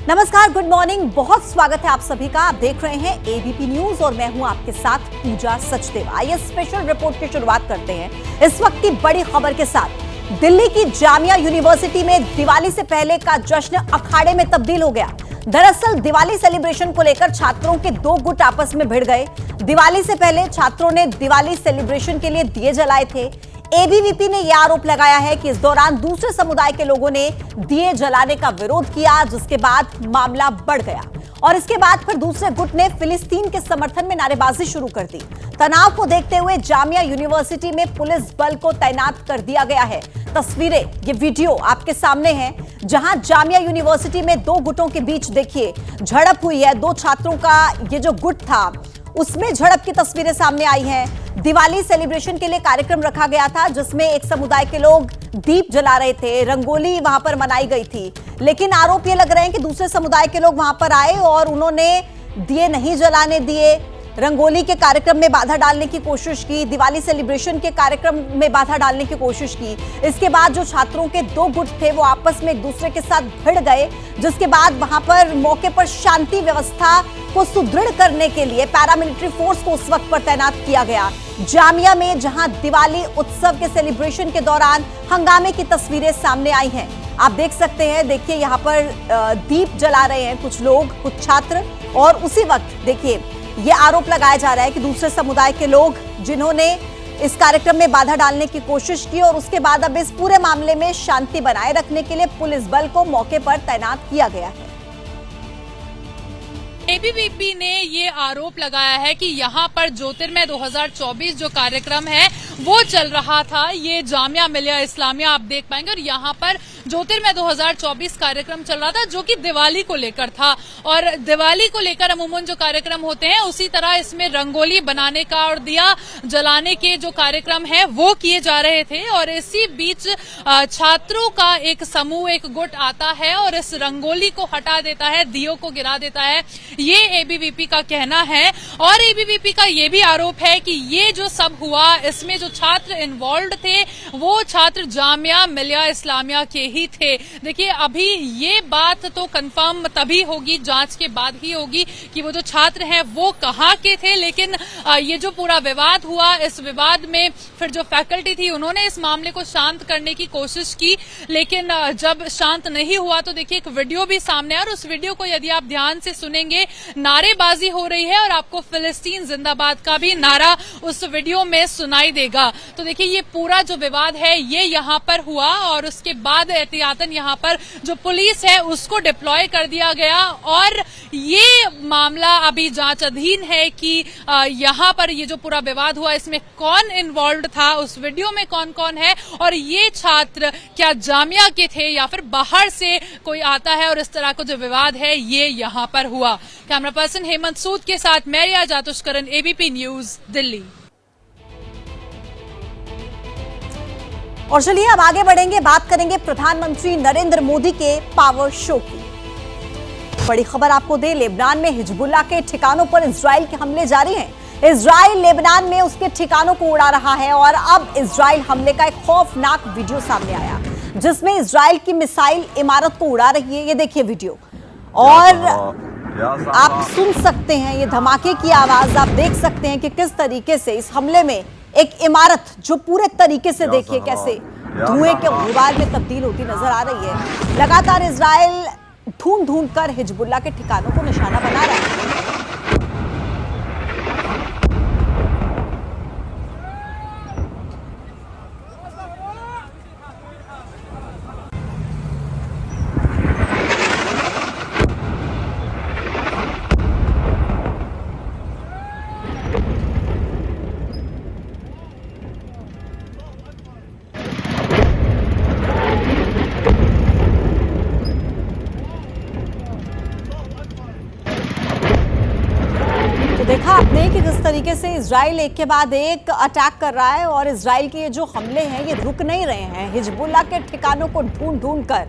नमस्कार, good morning, बहुत स्वागत है आप सभी का। आप देख रहे हैं एबीपी न्यूज और मैं हूं आपके साथ पूजा सचदेव। आइए स्पेशल रिपोर्ट की शुरुआत करते हैं इस वक्त की बड़ी खबर के साथ। दिल्ली की जामिया यूनिवर्सिटी में दिवाली से पहले का जश्न अखाड़े में तब्दील हो गया। दरअसल दिवाली सेलिब्रेशन को लेकर छात्रों के दो गुट आपस में भिड़ गए। दिवाली से पहले छात्रों ने दिवाली सेलिब्रेशन के लिए दिए जलाए थे। एबीवीपी ने यह आरोप लगाया है कि इस दौरान दूसरे समुदाय के लोगों ने दिए जलाने का विरोध किया, जिसके बाद मामला बढ़ गया और इसके बाद फिर दूसरे गुट ने फिलिस्तीन के समर्थन में नारेबाजी शुरू कर दी। तनाव को देखते हुए जामिया यूनिवर्सिटी में पुलिस बल को तैनात कर दिया गया है। तस्वीरें, ये वीडियो आपके सामने है, जहां जामिया यूनिवर्सिटी में दो गुटों के बीच देखिए झड़प हुई है। दो छात्रों का ये जो गुट था उसमें झड़प की तस्वीरें सामने आई हैं। दिवाली सेलिब्रेशन के लिए कार्यक्रम रखा गया था, जिसमें एक समुदाय के लोग दीप जला रहे थे, रंगोली वहां पर मनाई गई थी। लेकिन आरोप ये लग रहे हैं कि दूसरे समुदाय के लोग वहां पर आए और उन्होंने दिए नहीं जलाने दिए, रंगोली के कार्यक्रम में बाधा डालने की कोशिश की, दिवाली सेलिब्रेशन के कार्यक्रम में बाधा डालने की कोशिश की। इसके बाद जो छात्रों के दो गुट थे वो आपस में एक दूसरे के साथ भिड़ गए, जिसके बाद वहां पर मौके पर शांति व्यवस्था को सुदृढ़ करने के लिए पैरामिलिट्री फोर्स को उस वक्त पर तैनात किया गया। जामिया में जहां दिवाली उत्सव के सेलिब्रेशन के दौरान हंगामे की तस्वीरें सामने आई हैं, आप देख सकते हैं। देखिए यहाँ पर दीप जला रहे हैं कुछ लोग, कुछ छात्र, और उसी वक्त देखिए ये आरोप लगाया जा रहा है कि दूसरे समुदाय के लोग जिन्होंने इस कार्यक्रम में बाधा डालने की कोशिश की और उसके बाद अब इस पूरे मामले में शांति बनाए रखने के लिए पुलिस बल को मौके पर तैनात किया गया है। एबीवीपी ने ये आरोप लगाया है कि यहाँ पर ज्योतिर्मय 2024 जो कार्यक्रम है वो चल रहा था। ये जामिया मिलिया इस्लामिया आप देख पाएंगे, और यहाँ पर ज्योतिर्मय 2024 कार्यक्रम चल रहा था जो कि दिवाली को लेकर था। और दिवाली को लेकर अमूमन जो कार्यक्रम होते हैं उसी तरह इसमें रंगोली बनाने का और दिया जलाने के जो कार्यक्रम है वो किए जा रहे थे। और इसी बीच छात्रों का एक समूह, एक गुट आता है और इस रंगोली को हटा देता है, दियों को गिरा देता है, ये एबीवीपी का कहना है। और एबीवीपी का ये भी आरोप है कि ये जो सब हुआ इसमें जो छात्र इन्वॉल्व थे वो छात्र जामिया मिलिया इस्लामिया के ही थे। देखिए अभी ये बात तो कंफर्म तभी होगी, जांच के बाद ही होगी कि वो जो छात्र हैं वो कहाँ के थे। लेकिन ये जो पूरा विवाद हुआ, इस विवाद में फिर जो फैकल्टी थी उन्होंने इस मामले को शांत करने की कोशिश की, लेकिन जब शांत नहीं हुआ तो देखिए एक वीडियो भी सामने है और उस वीडियो को यदि आप ध्यान से सुनेंगे नारेबाजी हो रही है और आपको फिलिस्तीन जिंदाबाद का भी नारा उस वीडियो में सुनाई देगा। तो देखिए ये पूरा जो विवाद है ये यहाँ पर हुआ और उसके बाद एहतियातन यहाँ पर जो पुलिस है उसको डिप्लॉय कर दिया गया। और ये मामला अभी जांच अधीन है कि यहाँ पर ये जो पूरा विवाद हुआ इसमें कौन इन्वॉल्व था, उस वीडियो में कौन कौन है, और ये छात्र क्या जामिया के थे या फिर बाहर से कोई आता है, और इस तरह का जो विवाद है ये यहाँ पर हुआ। कैमरा पर्सन हेमंत सूद के साथ मैरिया जातुष्करन, एबीपी न्यूज, दिल्ली। और चलिए अब आगे बढ़ेंगे, बात करेंगे प्रधानमंत्री नरेंद्र मोदी के पावर शो की। बड़ी खबर आपको दे, लेबनान में हिजबुल्लाह के ठिकानों पर इजराइल के हमले जारी हैं। इजराइल लेबनान में उसके ठिकानों को उड़ा रहा है और अब इजराइल हमले का एक खौफनाक वीडियो सामने आया, जिसमें इजराइल की मिसाइल इमारत को उड़ा रही है। ये देखिए वीडियो, और आप सुन सकते हैं ये धमाके की आवाज, आप देख सकते हैं कि किस तरीके से इस हमले में एक इमारत जो पूरे तरीके से देखिए कैसे धुएं के गुबार में तब्दील होती नजर आ रही है। लगातार इजराइल ढूंढ ढूंढ कर हिजबुल्लाह के ठिकानों को निशाना बना रहा है। देखा आपने कि किस तरीके से इजराइल एक के बाद एक अटैक कर रहा है और इजराइल के ये जो हमले हैं ये रुक नहीं रहे हैं। हिजबुल्लाह के ठिकानों को ढूंढ ढूंढ कर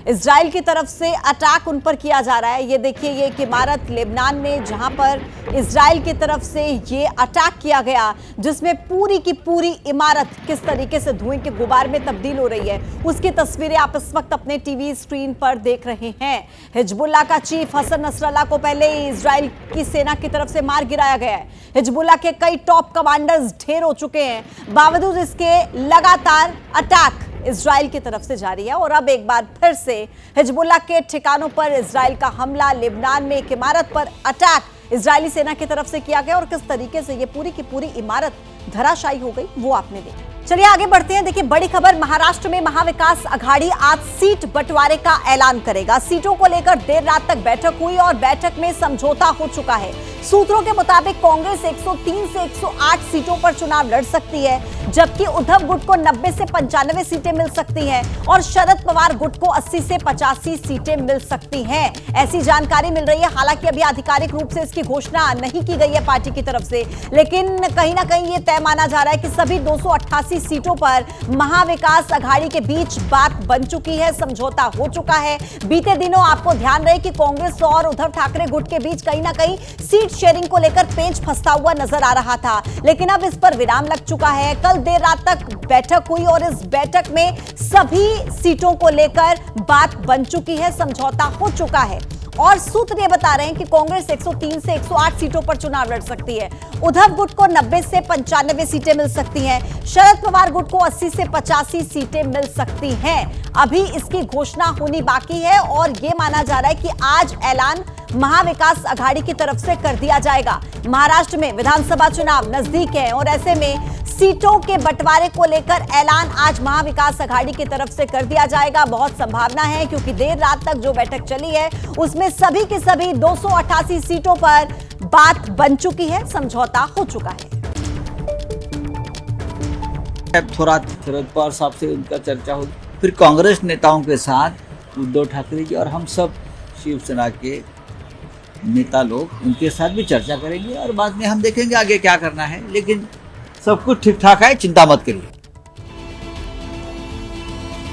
इजराइल की तरफ से अटैक उन पर किया जा रहा है। ये देखिए, ये एक इमारत लेबनान में जहां पर इजराइल की तरफ से ये अटैक किया गया, जिसमें पूरी की पूरी इमारत किस तरीके से धुएं के गुबार में तब्दील हो रही है, उसकी तस्वीरें आप इस वक्त अपने टीवी स्क्रीन पर देख रहे हैं। हिजबुल्लाह का चीफ हसन नसरल्लाह को पहले ही इजराइल की सेना की तरफ से मार गिराया गया है। हिजबुल्लाह के कई टॉप कमांडर्स ढेर हो चुके हैं। बावजूद इसके लगातार अटैक इजराइल की तरफ से जारी है और अब एक बार फिर से हिजबुल्लाह के ठिकानों पर इजराइल का हमला, लेबनान में एक इमारत पर अटैक इजरायली सेना की तरफ से किया गया और किस तरीके से ये पूरी की पूरी इमारत धराशायी हो गई वो आपने देखा। चलिए आगे बढ़ते हैं। देखिए, बड़ी खबर, महाराष्ट्र में महाविकास अघाड़ी आज सीट बंटवारे का ऐलान करेगा। सीटों को लेकर देर रात तक बैठक हुई और बैठक में समझौता हो चुका है। सूत्रों के मुताबिक कांग्रेस 103 से 108 सीटों पर चुनाव लड़ सकती है, जबकि उद्धव गुट को 90 से 95 सीटें मिल सकती हैं और शरद पवार गुट को 80 से 85 सीटें मिल सकती हैं। ऐसी जानकारी मिल रही है। हालांकि अभी आधिकारिक रूप से इसकी घोषणा नहीं की गई है पार्टी की तरफ से, लेकिन कहीं ना कहीं ये तय माना जा रहा है कि सभी 288 सीटों पर महाविकास अघाड़ी के बीच बात बन चुकी है, समझौता हो चुका है। बीते दिनों आपको ध्यान रहे कि कांग्रेस और उद्धव ठाकरे गुट के बीच कहीं ना कहीं सीट शेयरिंग को लेकर पेंच फंसता हुआ नजर आ रहा था, लेकिन अब इस पर विराम लग चुका है। कल देर रात तक बैठक हुई और इस बैठक में सभी सीटों को लेकर बात बन चुकी है, समझौता हो चुका है और सूत्र ये बता रहे हैं कि कांग्रेस 103 से 108 सीटों पर चुनाव लड़ सकती है, उद्धव गुट को 90 से 95 सीटें मिल सकती हैं, शरद पवार गुट को 80 से 85 सीटें मिल सकती हैं। अभी इसकी घोषणा होनी बाकी है और यह माना जा रहा है कि आज ऐलान महाविकास अघाड़ी की तरफ से कर दिया जाएगा। महाराष्ट्र में विधानसभा चुनाव नजदीक है और ऐसे में सीटों के बंटवारे को लेकर ऐलान आज महाविकास अघाड़ी की तरफ से कर दिया जाएगा। बहुत संभावना है क्योंकि देर रात तक जो बैठक चली है उसमें सभी के सभी 288 सीटों पर बात बन चुकी है, समझौता हो चुका है। थोड़ा शरद पवार साहब से उनका चर्चा होगी, फिर कांग्रेस नेताओं के साथ उद्धव ठाकरे जी और हम सब शिवसेना के नेता लोग उनके साथ भी चर्चा करेंगे और बाद में हम देखेंगे आगे क्या करना है, लेकिन सब कुछ ठीक ठाक है, चिंता मत करिए।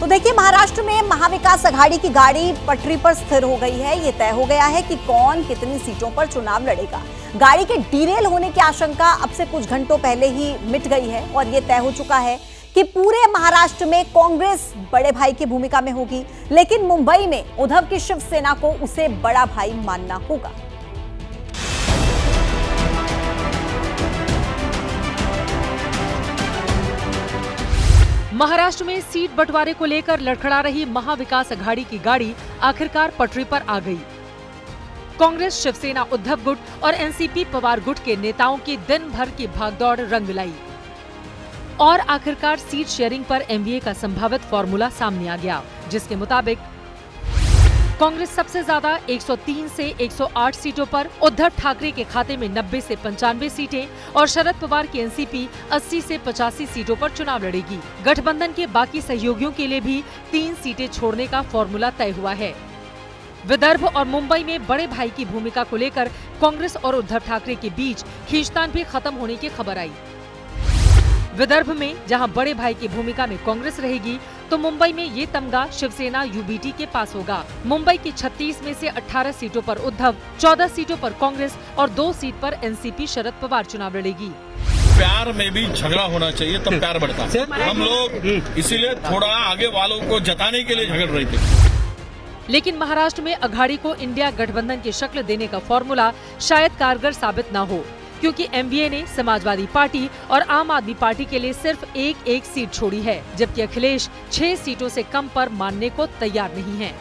तो देखिए, महाराष्ट्र में महाविकास अघाड़ी की गाड़ी पटरी पर स्थिर हो गई है। ये तय हो गया है कि कौन कितनी सीटों पर चुनाव लड़ेगा। गाड़ी के डीरेल होने की आशंका अब से कुछ घंटों पहले ही मिट गई है और ये तय हो चुका है कि पूरे महाराष्ट्र में कांग्रेस बड़े भाई की भूमिका में होगी, लेकिन मुंबई में उद्धव की शिवसेना को उसे बड़ा भाई मानना होगा। महाराष्ट्र में सीट बंटवारे को लेकर लड़खड़ा रही महाविकास अघाड़ी की गाड़ी आखिरकार पटरी पर आ गई। कांग्रेस, शिवसेना, उद्धव गुट और एनसीपी पवार गुट के नेताओं की दिन भर की भागदौड़ रंग लाई और आखिरकार सीट शेयरिंग पर एमवीए का संभावित फॉर्मूला सामने आ गया, जिसके मुताबिक कांग्रेस सबसे ज्यादा 103 से 108 सीटों पर, उद्धव ठाकरे के खाते में 90 से 95 सीटें और शरद पवार की एनसीपी 80 से 85 सीटों पर चुनाव लड़ेगी। गठबंधन के बाकी सहयोगियों के लिए भी 3 सीटें छोड़ने का फॉर्मूला तय हुआ है। विदर्भ और मुंबई में बड़े भाई की भूमिका को लेकर कांग्रेस और उद्धव ठाकरे के बीच खींचतान भी खत्म होने की खबर आई। विदर्भ में जहां बड़े भाई की भूमिका में कांग्रेस रहेगी, तो मुंबई में ये तमगा शिवसेना यूबीटी के पास होगा। मुंबई की 36 में से 18 सीटों पर उद्धव, 14 सीटों पर कांग्रेस और 2 सीट पर एनसीपी शरद पवार चुनाव लड़ेगी। प्यार में भी झगड़ा होना चाहिए, तब प्यार बढ़ता है। हम लोग इसीलिए थोड़ा आगे वालों को जताने के लिए झगड़ रहे थे। लेकिन महाराष्ट्र में अघाड़ी को इंडिया गठबंधन की शक्ल देने का फॉर्मूला शायद कारगर साबित न हो, क्योंकि एमवीए ने समाजवादी पार्टी और आम आदमी पार्टी के लिए सिर्फ एक सीट छोड़ी है, जबकि अखिलेश 6 सीटों से कम पर मानने को तैयार नहीं है।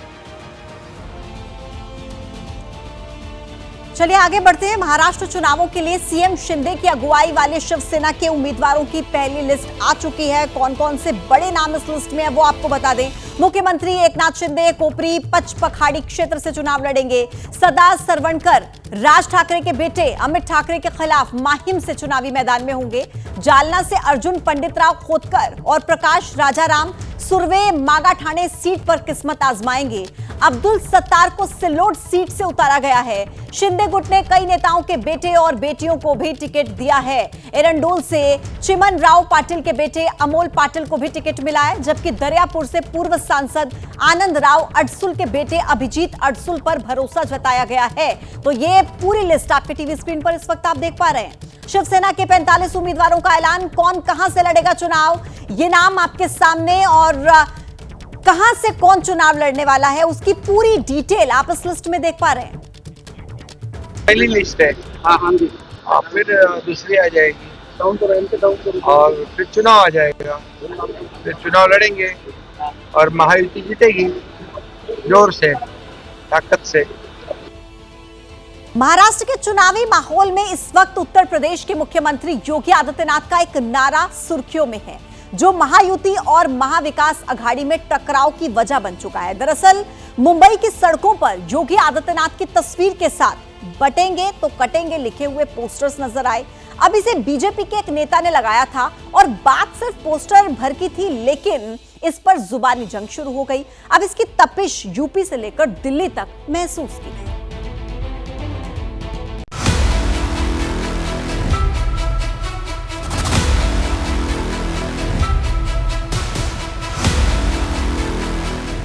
चलिए आगे बढ़ते हैं। महाराष्ट्र चुनावों के लिए सीएम शिंदे की अगुवाई वाले शिवसेना के उम्मीदवारों की पहली लिस्ट आ चुकी है। कौन कौन से बड़े नाम इस लिस्ट में है वो आपको बता दें। मुख्यमंत्री एकनाथ शिंदे कोपरी पचपखाड़ी क्षेत्र से चुनाव लड़ेंगे। सदा सरवणकर राज ठाकरे के बेटे अमित ठाकरे के खिलाफ माहिम से चुनावी मैदान में होंगे। जालना से अर्जुन पंडितराव खोतकर और प्रकाश राजाराम सुरवे मागाठाणे सीट पर किस्मत आजमाएंगे। अब्दुल सत्तार को सिल्लोड सीट से उतारा गया है। शिंदे गुट ने कई नेताओं के बेटे और बेटियों को भी टिकट दिया है। एरंडोल से चिमन राव पाटिल के बेटे अमोल पाटिल को भी टिकट मिला है, जबकि दरियापुर से पूर्व सांसद आनंद राव अडसुल के बेटे अभिजीत अडसुल पर भरोसा जताया गया है। तो ये पूरी लिस्ट आपके टीवी स्क्रीन पर इस वक्त आप देख पा रहे हैं। शिवसेना के 45 उम्मीदवारों का ऐलान, कौन कहां से लड़ेगा चुनाव, ये नाम आपके सामने, और कहां से कौन चुनाव लड़ने वाला है उसकी पूरी डिटेल आप इस लिस्ट में देख पा रहे हैं। पहली लिस्ट है। हाँ जी। और फिर दूसरी आ जाएगी, और फिर चुनाव आ जाएगा, फिर चुनाव लड़ेंगे और महायुति जीतेगी जोर से, ताकत से। महाराष्ट्र के चुनावी माहौल में इस वक्त उत्तर प्रदेश के मुख्यमंत्री योगी आदित्यनाथ का एक नारा सुर्खियों में है, जो महायुति और महाविकास अघाड़ी में टकराव की वजह बन चुका है। दरअसल मुंबई की सड़कों पर योगी आदित्यनाथ की तस्वीर के साथ बटेंगे तो कटेंगे लिखे हुए पोस्टर्स नजर आए। अब इसे बीजेपी के एक नेता ने लगाया था और बात सिर्फ पोस्टर भर की थी, लेकिन इस पर जुबानी जंग शुरू हो गई। अब इसकी तपिश यूपी से लेकर दिल्ली तक महसूस की गई।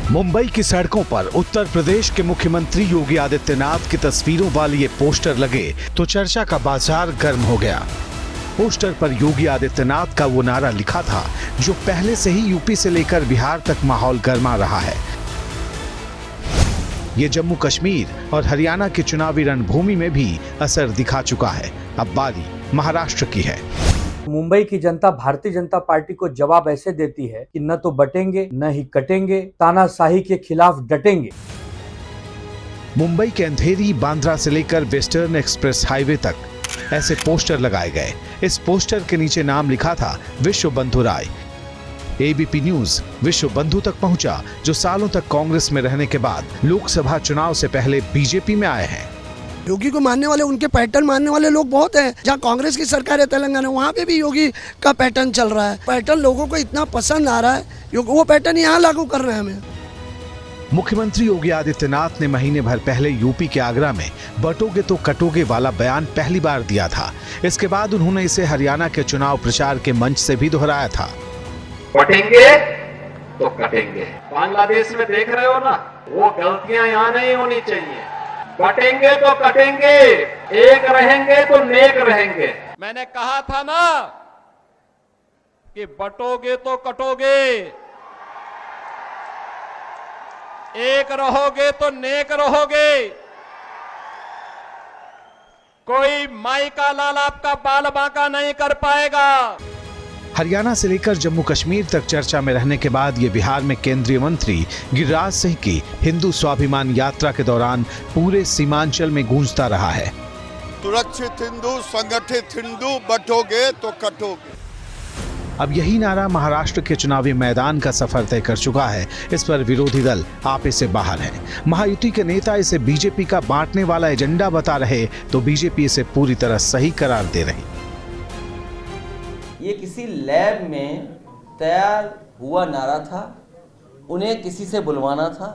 मुंबई की सड़कों पर उत्तर प्रदेश के मुख्यमंत्री योगी आदित्यनाथ की तस्वीरों वाले ये पोस्टर लगे तो चर्चा का बाजार गर्म हो गया। पोस्टर पर योगी आदित्यनाथ का वो नारा लिखा था जो पहले से ही यूपी से लेकर बिहार तक माहौल गर्मा रहा है। ये जम्मू कश्मीर और हरियाणा की चुनावी रणभूमि में भी असर दिखा चुका है। अब बारी महाराष्ट्र की है। मुंबई की जनता भारतीय जनता पार्टी को जवाब ऐसे देती है कि न तो बटेंगे न ही कटेंगे, तानाशाही के खिलाफ डटेंगे। मुंबई के अंधेरी, बांद्रा से लेकर वेस्टर्न एक्सप्रेस हाईवे तक ऐसे पोस्टर लगाए गए। इस पोस्टर के नीचे नाम लिखा था विश्व बंधु राय। एबीपी न्यूज विश्व बंधु तक पहुंचा, जो सालों तक कांग्रेस में रहने के बाद लोकसभा चुनाव से पहले बीजेपी में आए हैं। योगी को मानने वाले, उनके पैटर्न मानने वाले लोग बहुत हैं। जहाँ कांग्रेस की सरकार है तेलंगाना, वहाँ पे भी योगी का पैटर्न चल रहा है। पैटर्न लोगों को इतना पसंद आ रहा है, वो पैटर्न यहाँ लागू कर रहे हैं हमें। मुख्यमंत्री योगी आदित्यनाथ ने महीने भर पहले यूपी के आगरा में बटोगे तो कटोगे वाला बयान पहली बार दिया था। इसके बाद उन्होंने इसे हरियाणा के चुनाव प्रचार के मंच से भी दोहराया था। बटेंगे तो कटेंगे। बांग्लादेश में देख रहे हो ना, वो गलतियां यहाँ नहीं होनी चाहिए। बटेंगे तो कटेंगे, एक रहेंगे तो नेक रहेंगे। मैंने कहा था ना कि बटोगे तो कटोगे, एक रहोगे तो नेक रहोगे। कोई माई का लाल आपका बाल बांका नहीं कर पाएगा। हरियाणा से लेकर जम्मू कश्मीर तक चर्चा में रहने के बाद ये बिहार में केंद्रीय मंत्री गिरिराज सिंह की हिंदू स्वाभिमान यात्रा के दौरान पूरे सीमांचल में गूंजता रहा है। सुरक्षित हिंदू, संगठित हिंदू, बटोगे तो कटोगे। अब यही नारा महाराष्ट्र के चुनावी मैदान का सफर तय कर चुका है। इस पर विरोधी दल आपे से बाहर है। महायुति के नेता इसे बीजेपी का बांटने वाला एजेंडा बता रहे तो बीजेपी इसे पूरी तरह सही करार दे रही। ये किसी लैब में तैयार हुआ नारा था, उन्हें किसी से बुलवाना था,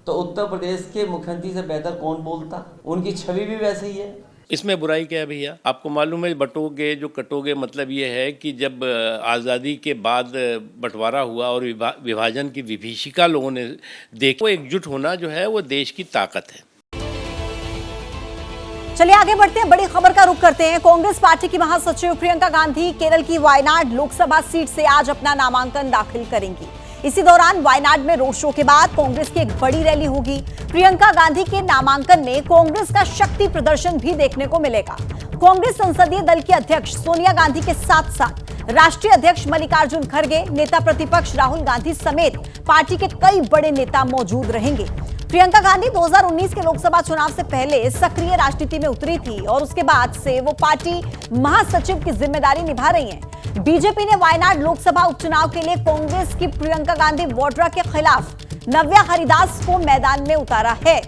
तो उत्तर प्रदेश के मुख्यमंत्री से बेहतर कौन बोलता। उनकी छवि भी वैसे ही है। इसमें बुराई क्या है भैया? आपको मालूम है बटोगे जो कटोगे मतलब ये है कि जब आज़ादी के बाद बंटवारा हुआ और विभाजन की विभीषिका लोगों ने देखी, वो एकजुट होना जो है वो देश की ताकत है। चलिए आगे बढ़ते हैं, बड़ी खबर का रुख करते हैं। कांग्रेस पार्टी की महासचिव प्रियंका गांधी केरल की वायनाड लोकसभा सीट से आज अपना नामांकन दाखिल करेंगी। इसी दौरान वायनाड में रोड शो के बाद कांग्रेस की एक बड़ी रैली होगी। प्रियंका गांधी के नामांकन में कांग्रेस का शक्ति प्रदर्शन भी देखने को मिलेगा। कांग्रेस संसदीय दल की अध्यक्ष सोनिया गांधी के साथ साथ राष्ट्रीय अध्यक्ष मल्लिकार्जुन खड़गे, नेता प्रतिपक्ष राहुल गांधी समेत पार्टी के कई बड़े नेता मौजूद रहेंगे। प्रियंका गांधी 2019 के लोकसभा चुनाव से पहले सक्रिय राजनीति में उतरी थी और उसके बाद से वो पार्टी महासचिव की जिम्मेदारी निभा रही हैं। बीजेपी ने वायनाड लोकसभा उपचुनाव के लिए कांग्रेस की प्रियंका गांधी वाड्रा के खिलाफ नव्या हरिदास को मैदान में उतारा है।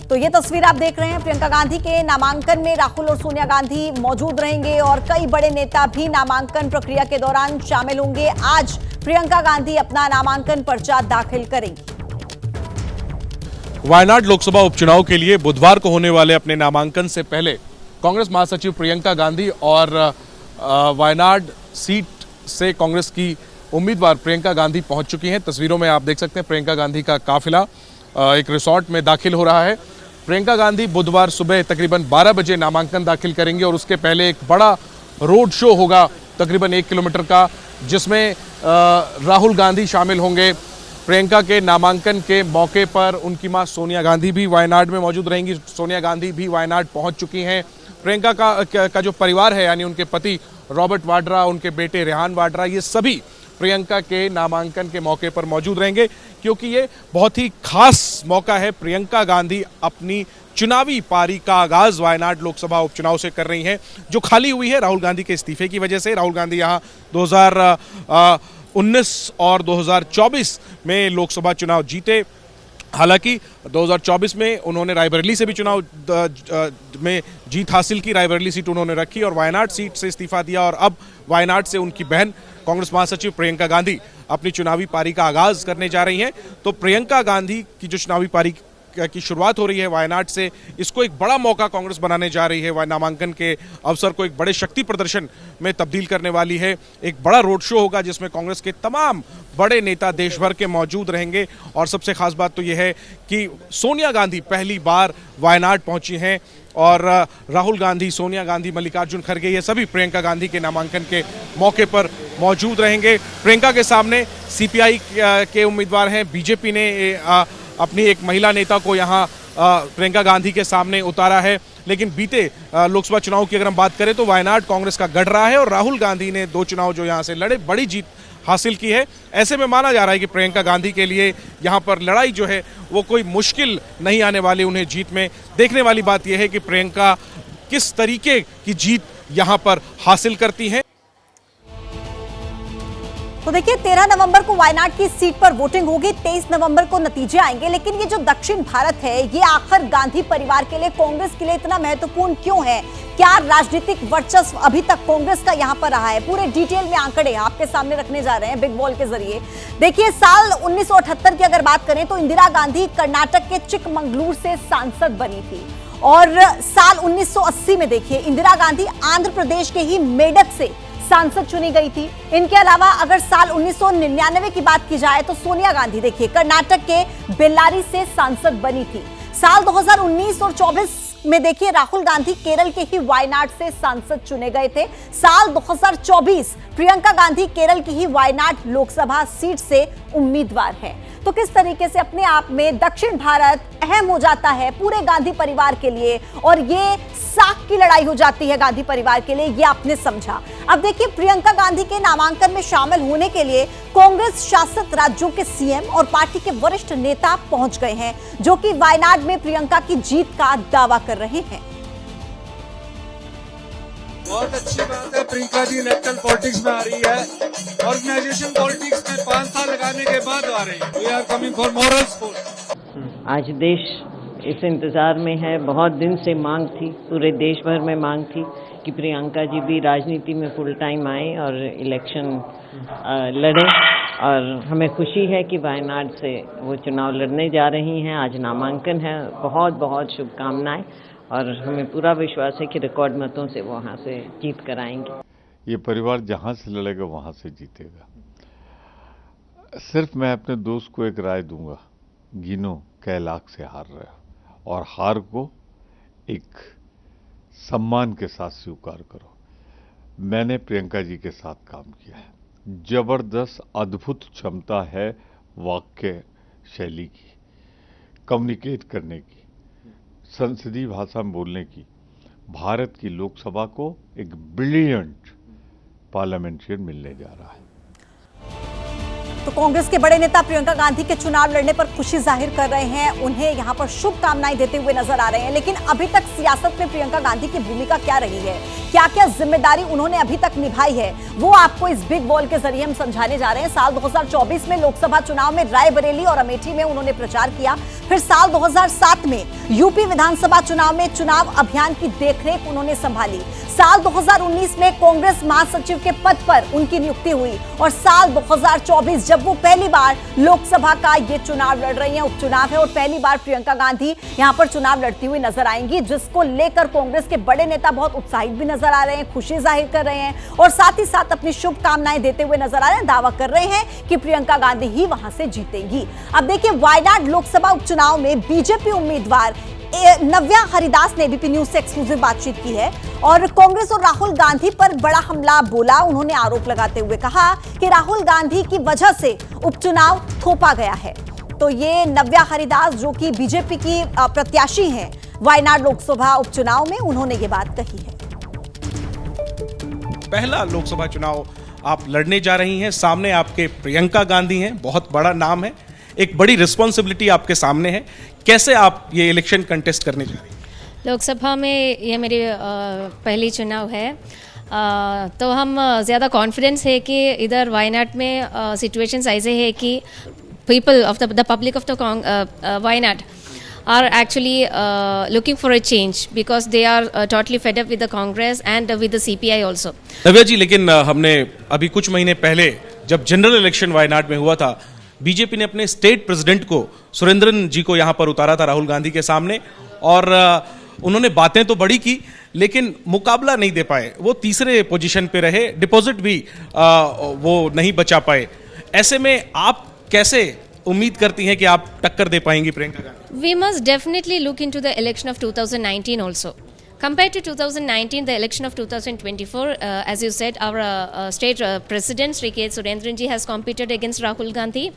तो तो ये तस्वीर आप देख रहे हैं, प्रियंका गांधी के नामांकन में राहुल और सोनिया गांधी मौजूद रहेंगे और कई बड़े नेता भी नामांकन प्रक्रिया के दौरान शामिल होंगे। आज प्रियंका गांधी अपना नामांकन पर्चा दाखिल करेंगी। वायनाड लोकसभा उपचुनाव के लिए बुधवार को होने वाले अपने नामांकन से पहले कांग्रेस महासचिव प्रियंका गांधी और वायनाड सीट से कांग्रेस की उम्मीदवार प्रियंका गांधी पहुंच चुकी हैं। तस्वीरों में आप देख सकते हैं प्रियंका गांधी का काफिला एक रिसोर्ट में दाखिल हो रहा है। प्रियंका गांधी बुधवार सुबह तकरीबन 12 बजे नामांकन दाखिल करेंगे और उसके पहले एक बड़ा रोड शो होगा तकरीबन 1 किलोमीटर का, जिसमें राहुल गांधी शामिल होंगे। प्रियंका के नामांकन के मौके पर उनकी मां सोनिया गांधी भी वायनाड में मौजूद रहेंगी। सोनिया गांधी भी वायनाड पहुंच चुकी हैं। प्रियंका का जो परिवार है, यानी उनके पति रॉबर्ट वाड्रा, उनके बेटे रेहान वाड्रा, ये सभी प्रियंका के नामांकन के मौके पर मौजूद रहेंगे, क्योंकि ये बहुत ही खास मौका है। प्रियंका गांधी अपनी चुनावी पारी का आगाज वायनाड लोकसभा उपचुनाव से कर रही हैं, जो खाली हुई है राहुल गांधी के इस्तीफे की वजह से। राहुल गांधी यहाँ 2019 और 2024 में लोकसभा चुनाव जीते। हालांकि 2024 में उन्होंने रायबरेली से भी चुनाव में जीत हासिल की, रायबरेली सीट उन्होंने रखी और वायनाड सीट से इस्तीफा दिया और अब वायनाड से उनकी बहन कांग्रेस महासचिव प्रियंका गांधी अपनी चुनावी पारी का आगाज करने जा रही हैं। तो प्रियंका गांधी की जो चुनावी पारी की शुरुआत हो रही है वायनाड से, इसको एक बड़ा मौका कांग्रेस बनाने जा रही है। नामांकन के अवसर को एक बड़े शक्ति प्रदर्शन में तब्दील करने वाली है। एक बड़ा रोड शो होगा जिसमें कांग्रेस के तमाम बड़े नेता देश भर के मौजूद रहेंगे और सबसे खास बात तो यह है कि सोनिया गांधी पहली बार वायनाड पहुंची हैं और राहुल गांधी, सोनिया गांधी, मल्लिकार्जुन खड़गे, ये सभी प्रियंका गांधी के नामांकन के मौके पर मौजूद रहेंगे। प्रियंका के सामने सीपीआई के उम्मीदवार हैं। बीजेपी ने अपनी एक महिला नेता को यहाँ प्रियंका गांधी के सामने उतारा है, लेकिन बीते लोकसभा चुनाव की अगर हम बात करें तो वायनाड कांग्रेस का गढ़ रहा है और राहुल गांधी ने 2 चुनाव जो यहाँ से लड़े बड़ी जीत हासिल की है। ऐसे में माना जा रहा है कि प्रियंका गांधी के लिए यहाँ पर लड़ाई जो है वो कोई मुश्किल नहीं आने वाली उन्हें जीत में। देखने वाली बात यह है कि प्रियंका किस तरीके की जीत यहाँ पर हासिल करती हैं। तो देखिए 13 नवंबर को वायनाड की सीट पर वोटिंग होगी, 23 नवंबर को नतीजे आएंगे। लेकिन ये जो दक्षिण भारत है, ये आखिर गांधी परिवार के लिए, कांग्रेस के लिए इतना महत्वपूर्ण क्यों है? क्या राजनीतिक वर्चस्व अभी तक कांग्रेस का यहां पर रहा है? पूरे डिटेल में आंकड़े आपके सामने रखने जा रहे हैं बिग बॉल के जरिए। देखिए साल 1978 की अगर बात करें तो इंदिरा गांधी कर्नाटक के चिकमंगलूर से सांसद बनी थी और साल 1980 में देखिए इंदिरा गांधी आंध्र प्रदेश के ही मेडक से सांसद चुनी गई थी। इनके अलावा अगर साल 1999 की बात की जाए तो सोनिया गांधी देखिए कर्नाटक के बेल्लारी से सांसद बनी थी। साल 2019 और 24 में देखिए राहुल गांधी केरल के ही वायनाड से सांसद चुने गए थे। साल 2024 प्रियंका गांधी केरल की ही वायनाड लोकसभा सीट से उम्मीदवार है। तो किस तरीके से अपने आप में दक्षिण भारत अहम हो जाता है पूरे गांधी परिवार के लिए और ये साख की लड़ाई हो जाती है गांधी परिवार के लिए, ये आपने समझा। अब देखिए प्रियंका गांधी के नामांकन में शामिल होने के लिए कांग्रेस शासित राज्यों के सीएम और पार्टी के वरिष्ठ नेता पहुंच गए हैं, जो कि वायनाड में प्रियंका की जीत का दावा कर रहे हैं। बहुत अच्छी बात है, प्रियंका जी नेशनल पॉलिटिक्स में आ रही है, ऑर्गेनाइजेशन पॉलिटिक्स में 5 साल लगाने के बाद आ रही है। We are coming for moral support. आज देश इस इंतजार में है, बहुत दिन से मांग थी, पूरे देश भर में मांग थी कि प्रियंका जी भी राजनीति में फुल टाइम आए और इलेक्शन लड़ें और हमें खुशी है कि वायनाड से वो चुनाव लड़ने जा रही हैं। आज नामांकन है, बहुत बहुत शुभकामनाएं और हमें पूरा विश्वास है कि रिकॉर्ड मतों से वो वहाँ से जीत कर आएंगे। ये परिवार जहाँ से लड़ेगा वहाँ से जीतेगा। सिर्फ मैं अपने दोस्त को एक राय दूंगा, गिनो कै लाख से हार रहे हो और हार को एक सम्मान के साथ स्वीकार करो। मैंने प्रियंका जी के साथ काम किया है, जबरदस्त अद्भुत क्षमता है वाक्य शैली की, कम्युनिकेट करने की, संसदीय भाषा में बोलने की। भारत की लोकसभा को एक ब्रिलियंट पार्लियामेंटेरियन मिलने जा रहा है। तो कांग्रेस के बड़े नेता प्रियंका गांधी के चुनाव लड़ने पर खुशी जाहिर कर रहे हैं, उन्हें यहां पर शुभकामनाएं देते हुए नजर आ रहे हैं। लेकिन अभी तक सियासत में प्रियंका गांधी की भूमिका क्या रही है, क्या क्या जिम्मेदारी उन्होंने अभी तक निभाई है, वो आपको इस बिग बॉल के जरिए हम समझाने जा रहे हैं। साल 2024 में लोकसभा चुनाव में रायबरेली और अमेठी में उन्होंने प्रचार किया। फिर साल 2007 में यूपी विधानसभा चुनाव में चुनाव अभियान की देखरेख उन्होंने संभाली। साल 2019 में कांग्रेस महासचिव के पद पर उनकी नियुक्ति हुई और साल 2024 जब वो पहली बार लोकसभा का ये चुनाव लड़ रही हैं, उपचुनाव है और पहली बार प्रियंका गांधी यहां पर चुनाव लड़ती हुई नजर आएंगी, जिसको लेकर कांग्रेस के बड़े नेता बहुत उत्साहित भी नजर आ रहे हैं, खुशी जाहिर कर रहे हैं और साथ ही साथ अपनी शुभकामनाएं देते हुए नजर आ रहे हैं, दावा कर रहे हैं कि प्रियंका गांधी ही वहां से जीतेंगी। अब देखिए, वायनाड लोकसभा उपचुनाव में बीजेपी उम्मीदवार नव्या हरिदास ने एबीपी न्यूज से एक्सक्लूसिव बातचीत की है और कांग्रेस और राहुल गांधी पर बड़ा हमला बोला। उन्होंने आरोप लगाते हुए कहा कि राहुल गांधी की वजह से उपचुनाव थोपा गया है। तो ये नव्या हरिदास जो कि बीजेपी की प्रत्याशी हैं वायनाड लोकसभा उपचुनाव में, उन्होंने ये बात कही है। पहला लोकसभा चुनाव आप लड़ने जा रही हैं, सामने आपके प्रियंका गांधी हैं, बहुत बड़ा नाम है, एक बड़ी रिस्पॉन्सिबिलिटी आपके सामने है। कैसे आप ये इलेक्शन कंटेस्ट करने जा रही हैं? लोकसभा में ये मेरी पहली चुनाव है, तो हम ज़्यादा कॉन्फिडेंस है कि इधर वायनाड में सिचुएशंस ऐसे है कि people of the public of the Wayanad are actually looking for a change because they are totally fed up with the Congress and with the CPI also. नव्या जी, लेकिन हमने अभी कुछ महीने पहले जब जनरल इलेक्शन वायनाड में हुआ था, बीजेपी ने अपने स्टेट प्रेसिडेंट को, सुरेंद्रन जी को यहाँ पर उतारा था राहुल गांधी के सामने और उन्होंने बातें तो बड़ी की लेकिन मुकाबला नहीं दे पाए। वो तीसरे पोजीशन पे रहे, डिपॉजिट भी वो नहीं बचा पाए। ऐसे में आप कैसे उम्मीद करती हैं कि आप टक्कर दे पाएंगी Priyanka Gandhi? We must definitely look into the election of 2019 also. Compared to 2019, the election of 2024, as you said, our state president, Sri K. Surendran ji, has competed against Rahul Gandhi.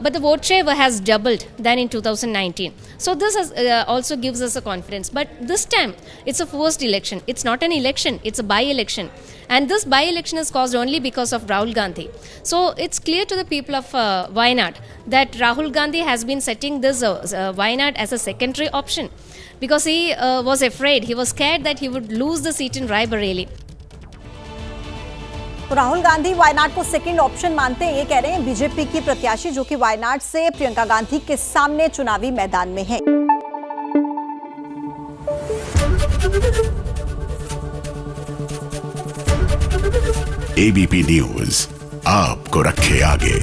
But the vote share has doubled than in 2019. So this also gives us a confidence. But this time, it's a forced election. It's not an election, it's a by-election. And this by-election is caused only because of Rahul Gandhi. So it's clear to the people of Wayanad that Rahul Gandhi has been setting this Wayanad as a secondary option because he was afraid, he was scared that he would lose the seat in Raebareli. तो राहुल गांधी वायनाड को second option मानते हैं, ये कह रहे हैं BJP की प्रत्याशी जो कि वायनाड से प्रियंका गांधी के सामने चुनावी मैदान में है। एबीपी न्यूज आपको रखे आगे।